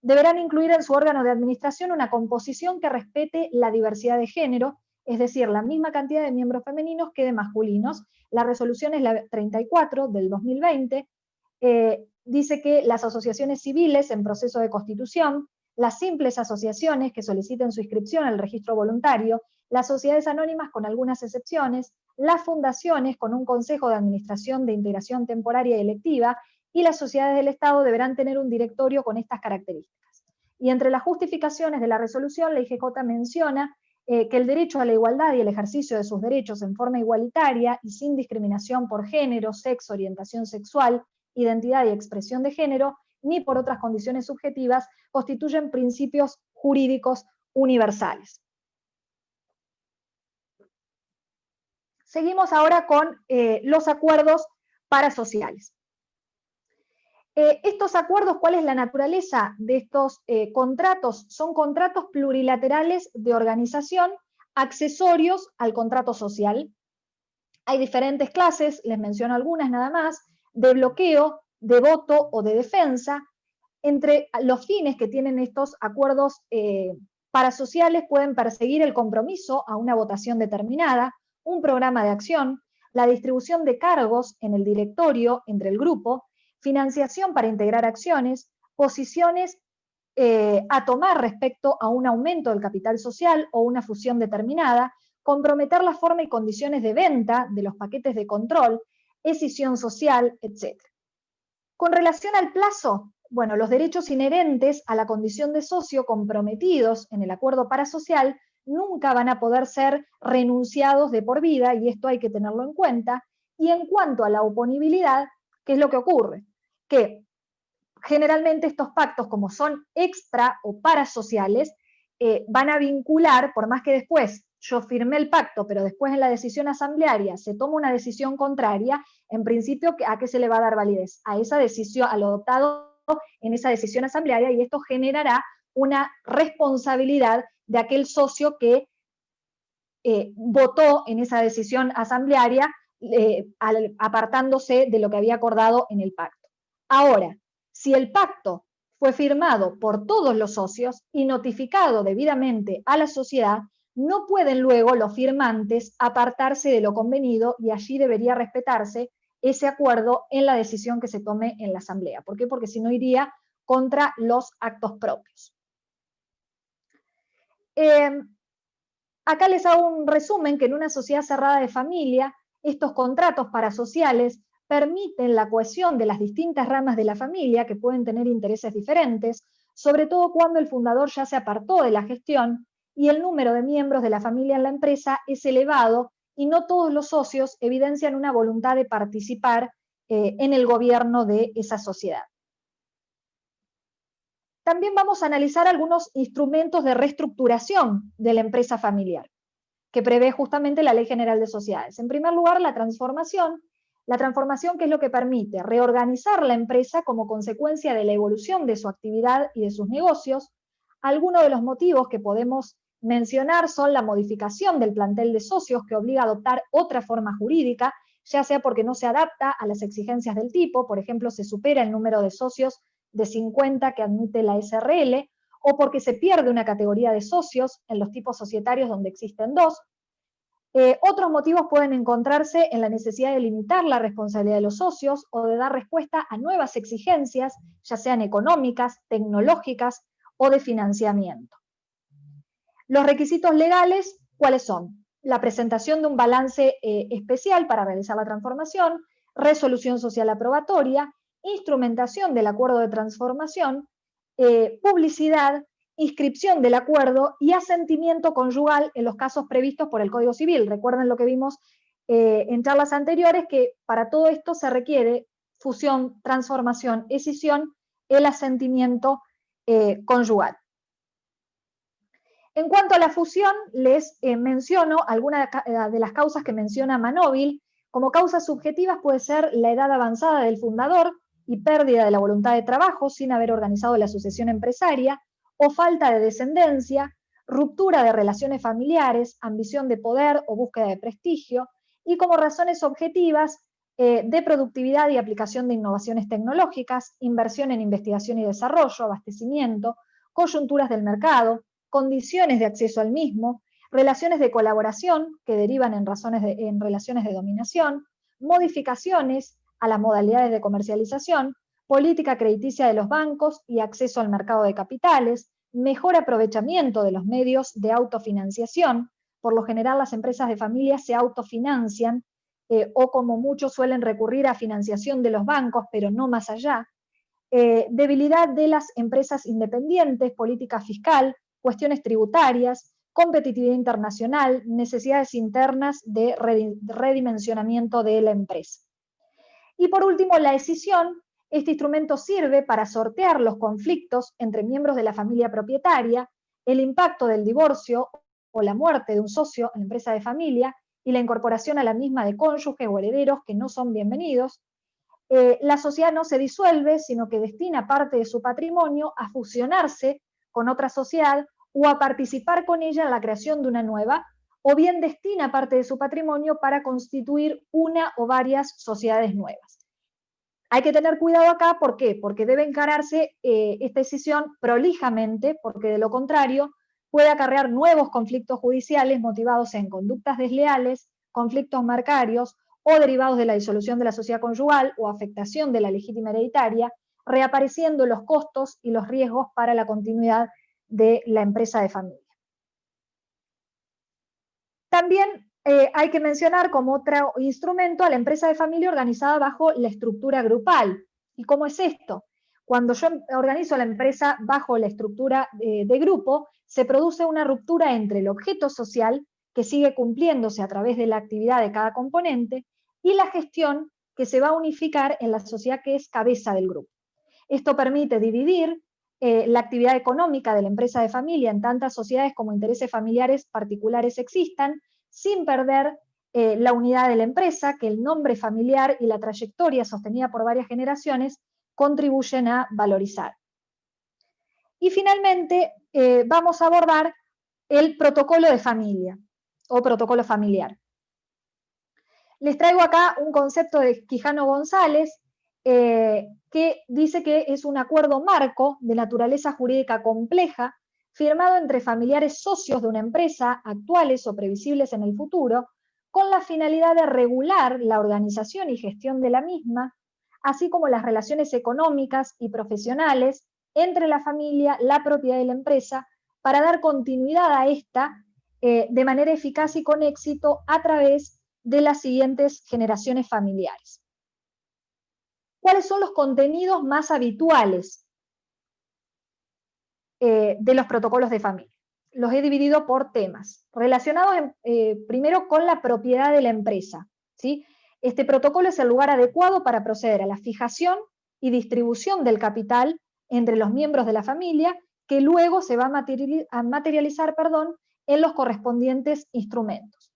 deberán incluir en su órgano de administración una composición que respete la diversidad de género, es decir, la misma cantidad de miembros femeninos que de masculinos. La resolución es la 34 del 2020, dice que las asociaciones civiles en proceso de constitución, las simples asociaciones que soliciten su inscripción al registro voluntario, las sociedades anónimas con algunas excepciones, las fundaciones con un consejo de administración de integración temporaria y electiva, y las sociedades del Estado deberán tener un directorio con estas características. Y entre las justificaciones de la resolución, la IGJ menciona que el derecho a la igualdad y el ejercicio de sus derechos en forma igualitaria y sin discriminación por género, sexo, orientación sexual, identidad y expresión de género, ni por otras condiciones subjetivas, constituyen principios jurídicos universales. Seguimos ahora con los acuerdos parasociales. Estos acuerdos, ¿cuál es la naturaleza de estos contratos? Son contratos plurilaterales de organización accesorios al contrato social. Hay diferentes clases, les menciono algunas nada más, de bloqueo, de voto o de defensa. Entre los fines que tienen estos acuerdos parasociales pueden perseguir el compromiso a una votación determinada, un programa de acción, la distribución de cargos en el directorio entre el grupo, financiación para integrar acciones, posiciones a tomar respecto a un aumento del capital social o una fusión determinada, comprometer la forma y condiciones de venta de los paquetes de control, escisión social, etc. Con relación al plazo, bueno, los derechos inherentes a la condición de socio comprometidos en el acuerdo parasocial nunca van a poder ser renunciados de por vida, y esto hay que tenerlo en cuenta. Y en cuanto a la oponibilidad, ¿qué es lo que ocurre? Que generalmente estos pactos, como son extra o parasociales, van a vincular, por más que después yo firmé el pacto, pero después en la decisión asamblearia se toma una decisión contraria, en principio, ¿a qué se le va a dar validez? A esa decisión, a lo adoptado en esa decisión asamblearia, y esto generará una responsabilidad de aquel socio que votó en esa decisión asamblearia, apartándose de lo que había acordado en el pacto. Ahora, si el pacto fue firmado por todos los socios y notificado debidamente a la sociedad, no pueden luego los firmantes apartarse de lo convenido, y allí debería respetarse ese acuerdo en la decisión que se tome en la asamblea. ¿Por qué? Porque si no iría contra los actos propios. Acá les hago un resumen que en una sociedad cerrada de familia, estos contratos parasociales permiten la cohesión de las distintas ramas de la familia que pueden tener intereses diferentes, sobre todo cuando el fundador ya se apartó de la gestión y el número de miembros de la familia en la empresa es elevado y no todos los socios evidencian una voluntad de participar en el gobierno de esa sociedad. También vamos a analizar algunos instrumentos de reestructuración de la empresa familiar, que prevé justamente la Ley General de Sociedades. En primer lugar, la transformación, que es lo que permite reorganizar la empresa como consecuencia de la evolución de su actividad y de sus negocios. Algunos de los motivos que podemos mencionar son la modificación del plantel de socios, que obliga a adoptar otra forma jurídica, ya sea porque no se adapta a las exigencias del tipo, por ejemplo, se supera el número de socios de 50 que admite la SRL, o porque se pierde una categoría de socios en los tipos societarios donde existen dos. Otros motivos pueden encontrarse en la necesidad de limitar la responsabilidad de los socios o de dar respuesta a nuevas exigencias, ya sean económicas, tecnológicas o de financiamiento. Los requisitos legales, ¿cuáles son? La presentación de un balance especial para realizar la transformación, resolución social aprobatoria, instrumentación del acuerdo de transformación, publicidad, inscripción del acuerdo y asentimiento conyugal en los casos previstos por el Código Civil. Recuerden lo que vimos en charlas anteriores, que para todo esto se requiere fusión, transformación, escisión, el asentimiento conyugal. En cuanto a la fusión, les menciono algunas de las causas que menciona Manóvil. Como causas subjetivas puede ser la edad avanzada del fundador y pérdida de la voluntad de trabajo sin haber organizado la sucesión empresaria, o falta de descendencia, ruptura de relaciones familiares, ambición de poder o búsqueda de prestigio, y como razones objetivas, de productividad y aplicación de innovaciones tecnológicas, inversión en investigación y desarrollo, abastecimiento, coyunturas del mercado, condiciones de acceso al mismo, relaciones de colaboración que derivan en relaciones de dominación, modificaciones a las modalidades de comercialización, política crediticia de los bancos y acceso al mercado de capitales, mejor aprovechamiento de los medios de autofinanciación. Por lo general las empresas de familia se autofinancian o como muchos suelen recurrir a financiación de los bancos, pero no más allá. Debilidad de las empresas independientes, política fiscal, cuestiones tributarias, competitividad internacional, necesidades internas de redimensionamiento de la empresa. Y por último, la escisión. Este instrumento sirve para sortear los conflictos entre miembros de la familia propietaria, el impacto del divorcio o la muerte de un socio en la empresa de familia y la incorporación a la misma de cónyuges o herederos que no son bienvenidos. la sociedad no se disuelve, sino que destina parte de su patrimonio a fusionarse con otra sociedad o a participar con ella en la creación de una nueva, o bien destina parte de su patrimonio para constituir una o varias sociedades nuevas. Hay que tener cuidado acá, ¿por qué? Porque debe encararse esta decisión prolijamente, porque de lo contrario puede acarrear nuevos conflictos judiciales motivados en conductas desleales, conflictos marcarios o derivados de la disolución de la sociedad conyugal o afectación de la legítima hereditaria, reapareciendo los costos y los riesgos para la continuidad de la empresa de familia. También hay que mencionar como otro instrumento a la empresa de familia organizada bajo la estructura grupal. ¿Y cómo es esto? Cuando yo organizo la empresa bajo la estructura de grupo, se produce una ruptura entre el objeto social, que sigue cumpliéndose a través de la actividad de cada componente, y la gestión, que se va a unificar en la sociedad que es cabeza del grupo. Esto permite dividir la actividad económica de la empresa de familia en tantas sociedades como intereses familiares particulares existan, sin perder la unidad de la empresa, que el nombre familiar y la trayectoria sostenida por varias generaciones contribuyen a valorizar. Y finalmente vamos a abordar el protocolo de familia o protocolo familiar. Les traigo acá un concepto de Quijano González, que dice que es un acuerdo marco de naturaleza jurídica compleja, firmado entre familiares socios de una empresa, actuales o previsibles en el futuro, con la finalidad de regular la organización y gestión de la misma, así como las relaciones económicas y profesionales entre la familia, la propiedad y la empresa, para dar continuidad a esta de manera eficaz y con éxito a través de las siguientes generaciones familiares. ¿Cuáles son los contenidos más habituales de los protocolos de familia? Los he dividido por temas, relacionados primero con la propiedad de la empresa, ¿sí? Este protocolo es el lugar adecuado para proceder a la fijación y distribución del capital entre los miembros de la familia, que luego se va a materializar en los correspondientes instrumentos.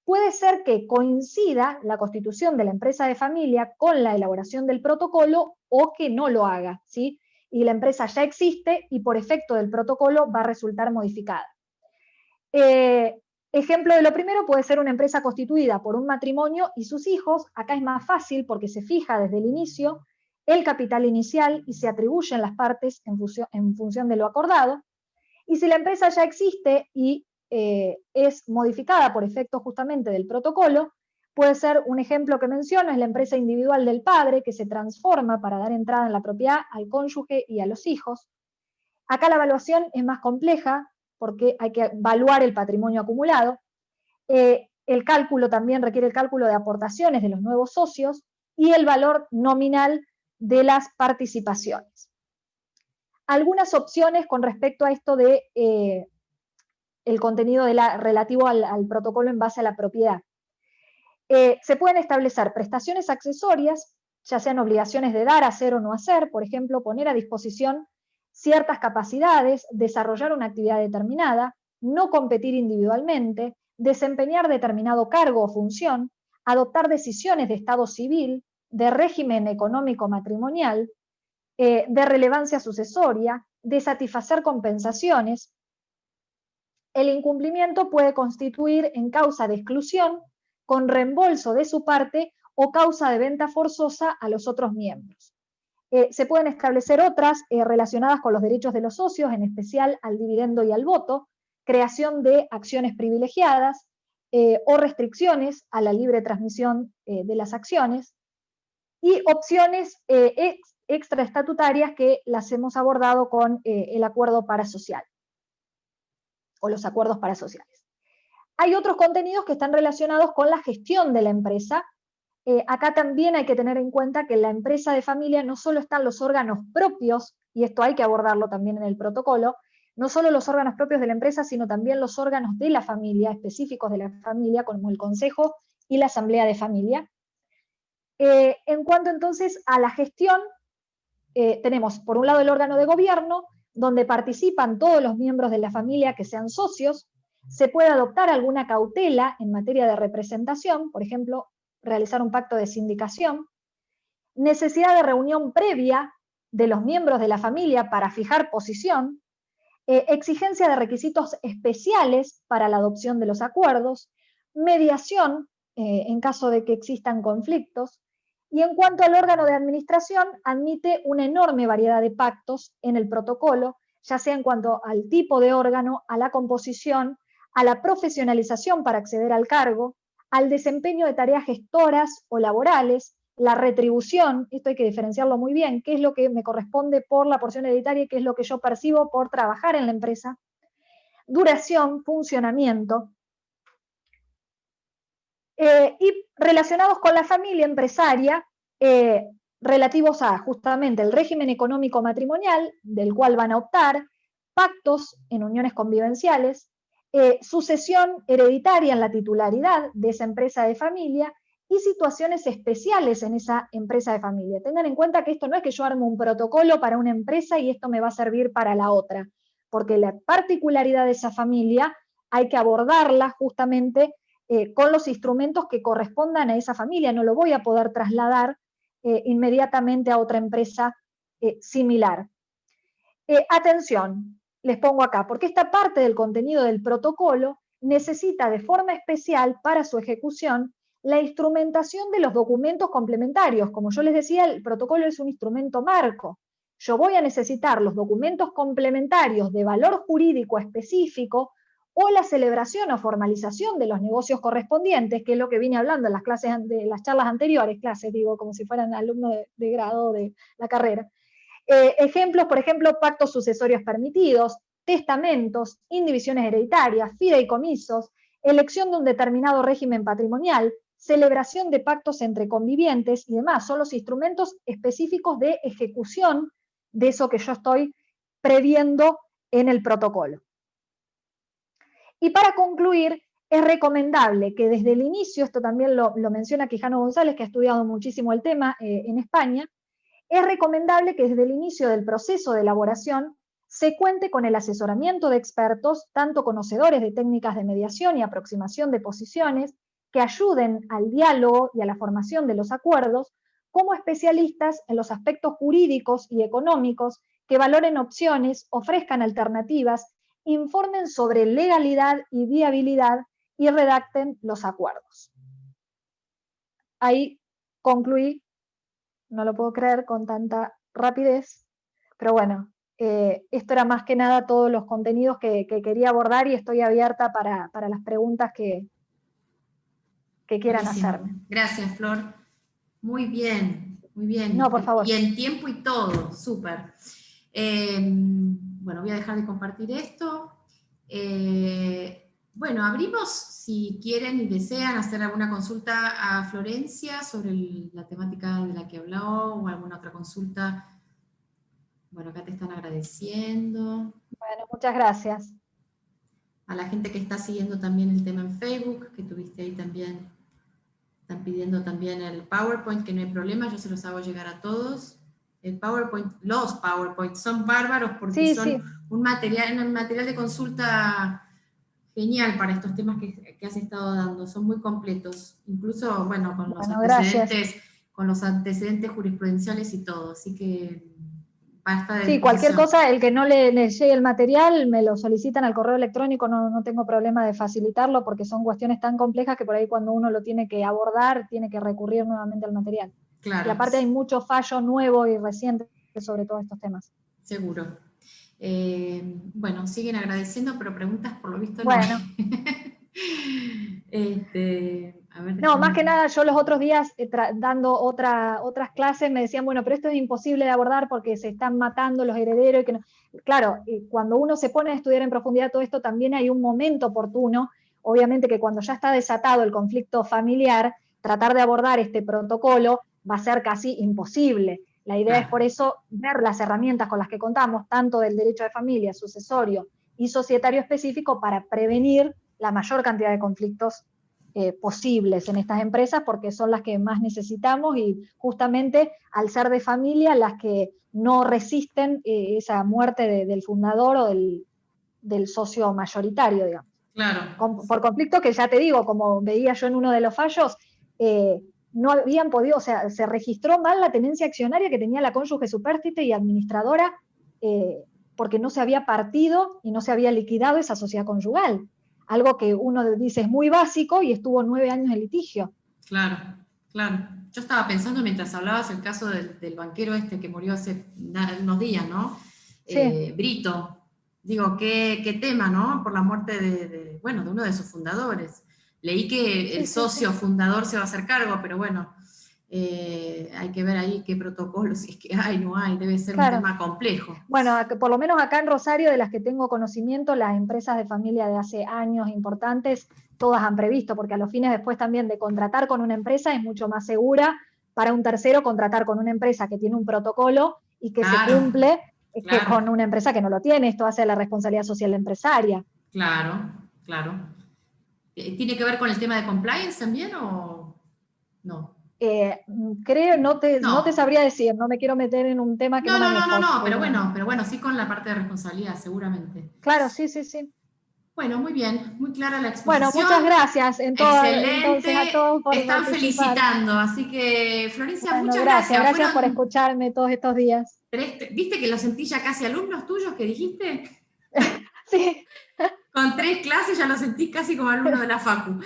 Puede ser que coincida la constitución de la empresa de familia con la elaboración del protocolo o que no lo haga, ¿sí? Y la empresa ya existe y por efecto del protocolo va a resultar modificada. Ejemplo de lo primero puede ser una empresa constituida por un matrimonio y sus hijos. Acá es más fácil porque se fija desde el inicio el capital inicial y se atribuyen las partes en función de lo acordado. Y si la empresa ya existe y es modificada por efecto justamente del protocolo, puede ser un ejemplo que menciono, es la empresa individual del padre que se transforma para dar entrada en la propiedad al cónyuge y a los hijos. Acá la evaluación es más compleja porque hay que evaluar el patrimonio acumulado. El cálculo también requiere el cálculo de aportaciones de los nuevos socios y el valor nominal de las participaciones. Algunas opciones con respecto a esto de el contenido relativo al protocolo en base a la propiedad. Se pueden establecer prestaciones accesorias, ya sean obligaciones de dar, hacer o no hacer, por ejemplo, poner a disposición ciertas capacidades, desarrollar una actividad determinada, no competir individualmente, desempeñar determinado cargo o función, adoptar decisiones de estado civil, de régimen económico matrimonial, de relevancia sucesoria, de satisfacer compensaciones. El incumplimiento puede constituir en causa de exclusión, con reembolso de su parte o causa de venta forzosa a los otros miembros. Se pueden establecer otras relacionadas con los derechos de los socios, en especial al dividendo y al voto, creación de acciones privilegiadas o restricciones a la libre transmisión de las acciones, y opciones extraestatutarias que las hemos abordado con el acuerdo parasocial o los acuerdos parasociales. Hay otros contenidos que están relacionados con la gestión de la empresa. Acá también hay que tener en cuenta que en la empresa de familia no solo están los órganos propios, y esto hay que abordarlo también en el protocolo, no solo los órganos propios de la empresa, sino también los órganos de la familia, específicos de la familia, como el consejo y la asamblea de familia. En cuanto entonces a la gestión, tenemos por un lado el órgano de gobierno, donde participan todos los miembros de la familia que sean socios. Se puede adoptar alguna cautela en materia de representación, por ejemplo, realizar un pacto de sindicación. necesidad de reunión previa de los miembros de la familia para fijar posición, exigencia de requisitos especiales para la adopción de los acuerdos, mediación en caso de que existan conflictos, y en cuanto al órgano de administración, admite una enorme variedad de pactos en el protocolo, ya sea en cuanto al tipo de órgano, a la composición, a la profesionalización para acceder al cargo, al desempeño de tareas gestoras o laborales, la retribución, esto hay que diferenciarlo muy bien, qué es lo que me corresponde por la porción hereditaria y qué es lo que yo percibo por trabajar en la empresa, duración, funcionamiento, y relacionados con la familia empresaria, relativos a justamente el régimen económico matrimonial, del cual van a optar, pactos en uniones convivenciales, sucesión hereditaria en la titularidad de esa empresa de familia y situaciones especiales en esa empresa de familia. Tengan en cuenta que esto no es que yo armo un protocolo para una empresa y esto me va a servir para la otra, porque la particularidad de esa familia hay que abordarla justamente con los instrumentos que correspondan a esa familia. No lo voy a poder trasladar inmediatamente a otra empresa similar. Atención, les pongo acá, porque esta parte del contenido del protocolo necesita de forma especial para su ejecución la instrumentación de los documentos complementarios. Como yo les decía, el protocolo es un instrumento marco. Yo voy a necesitar los documentos complementarios de valor jurídico específico o la celebración o formalización de los negocios correspondientes, que es lo que vine hablando en las clases, de las charlas anteriores, digo, como si fueran alumnos de grado de la carrera. Ejemplos, por ejemplo, pactos sucesorios permitidos, testamentos, indivisiones hereditarias, fideicomisos, elección de un determinado régimen patrimonial, celebración de pactos entre convivientes y demás. Son los instrumentos específicos de ejecución de eso que yo estoy previendo en el protocolo. Y para concluir, es recomendable que desde el inicio, esto también lo menciona Quijano González, que ha estudiado muchísimo el tema en España, es recomendable que desde el inicio del proceso de elaboración se cuente con el asesoramiento de expertos, tanto conocedores de técnicas de mediación y aproximación de posiciones, que ayuden al diálogo y a la formación de los acuerdos, como especialistas en los aspectos jurídicos y económicos, que valoren opciones, ofrezcan alternativas, informen sobre legalidad y viabilidad y redacten los acuerdos. Ahí concluí, no lo puedo creer con tanta rapidez, pero bueno, esto era más que nada todos los contenidos que quería abordar y estoy abierta para las preguntas que quieran hacerme. Gracias, Flor. Muy bien, muy bien. No, por favor. Y en tiempo y todo, súper. Bueno, voy a dejar de compartir esto. Bueno, abrimos, si quieren y desean hacer alguna consulta a Florencia sobre la temática de la que habló o alguna otra consulta. Bueno, acá te están agradeciendo. Bueno, muchas gracias. A la gente que está siguiendo también el tema en Facebook, que tuviste ahí también, están pidiendo también el PowerPoint, que no hay problema, yo se los hago llegar a todos. El PowerPoint, los PowerPoint son bárbaros porque son un material de consulta genial para estos temas que has estado dando, son muy completos, incluso, bueno, con los antecedentes jurisprudenciales y todo, así que basta de... Sí, cualquier cosa, el que no le llegue el material, me lo solicitan al correo electrónico, no tengo problema de facilitarlo, porque son cuestiones tan complejas que por ahí cuando uno lo tiene que abordar, tiene que recurrir nuevamente al material. Claro. Y aparte hay mucho fallo nuevo y reciente sobre todos estos temas. Seguro. Bueno, siguen agradeciendo, pero preguntas por lo visto bueno. A ver, no, más que nada yo los otros días dando otras clases me decían, bueno, pero esto es imposible de abordar porque se están matando los herederos. Y que no. Claro, cuando uno se pone a estudiar en profundidad todo esto, también hay un momento oportuno, obviamente que cuando ya está desatado el conflicto familiar, tratar de abordar este protocolo va a ser casi imposible. La idea es por eso ver las herramientas con las que contamos, tanto del derecho de familia, sucesorio y societario específico, para prevenir la mayor cantidad de conflictos posibles en estas empresas, porque son las que más necesitamos y justamente al ser de familia las que no resisten esa muerte del fundador o del socio mayoritario, digamos. Claro. Por conflictos que ya te digo, como veía yo en uno de los fallos, no habían podido, o sea, se registró mal la tenencia accionaria que tenía la cónyuge supérstite y administradora, porque no se había partido y no se había liquidado esa sociedad conyugal. Algo que uno dice es muy básico y estuvo 9 años en litigio. Claro, claro. Yo estaba pensando mientras hablabas el caso del banquero este que murió hace unos días, ¿no? Sí. Brito. Digo, qué tema, ¿no? Por la muerte de uno de sus fundadores. Leí que el socio fundador se va a hacer cargo, pero bueno, hay que ver ahí qué protocolos, si es que hay, no hay, debe ser un tema complejo. Bueno, por lo menos acá en Rosario, de las que tengo conocimiento, las empresas de familia de hace años importantes, todas han previsto, porque a los fines después también de contratar con una empresa es mucho más segura para un tercero contratar con una empresa que tiene un protocolo y que se cumple, que con una empresa que no lo tiene. Esto hace la responsabilidad social empresaria. Claro, claro. ¿Tiene que ver con el tema de compliance también o no? Creo, no te sabría decir, no me quiero meter en un tema que no manejo. No, pero bueno, sí con la parte de responsabilidad, seguramente. Claro, sí. Bueno, muy bien, muy clara la exposición. Bueno, muchas gracias Excelente. entonces a todos por Te están participar. felicitando, así que Florencia, Bueno, muchas gracias. Gracias por escucharme todos estos días. ¿Viste que lo sentí ya casi alumnos tuyos que dijiste? Sí. Con 3 clases ya lo sentí casi como alumno de la Facu.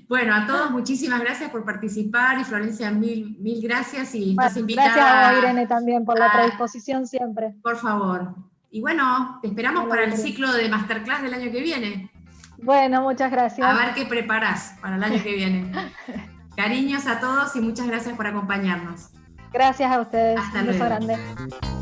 Bueno, a todos muchísimas gracias por participar y Florencia, mil gracias y estás invitada. Gracias a vos, Irene, también por la predisposición siempre. Por favor. Y bueno, te esperamos para el ciclo de Masterclass del año que viene. Bueno, muchas gracias. A ver qué preparás para el año que viene. Cariños a todos y muchas gracias por acompañarnos. Gracias a ustedes. Hasta Un beso luego. grande.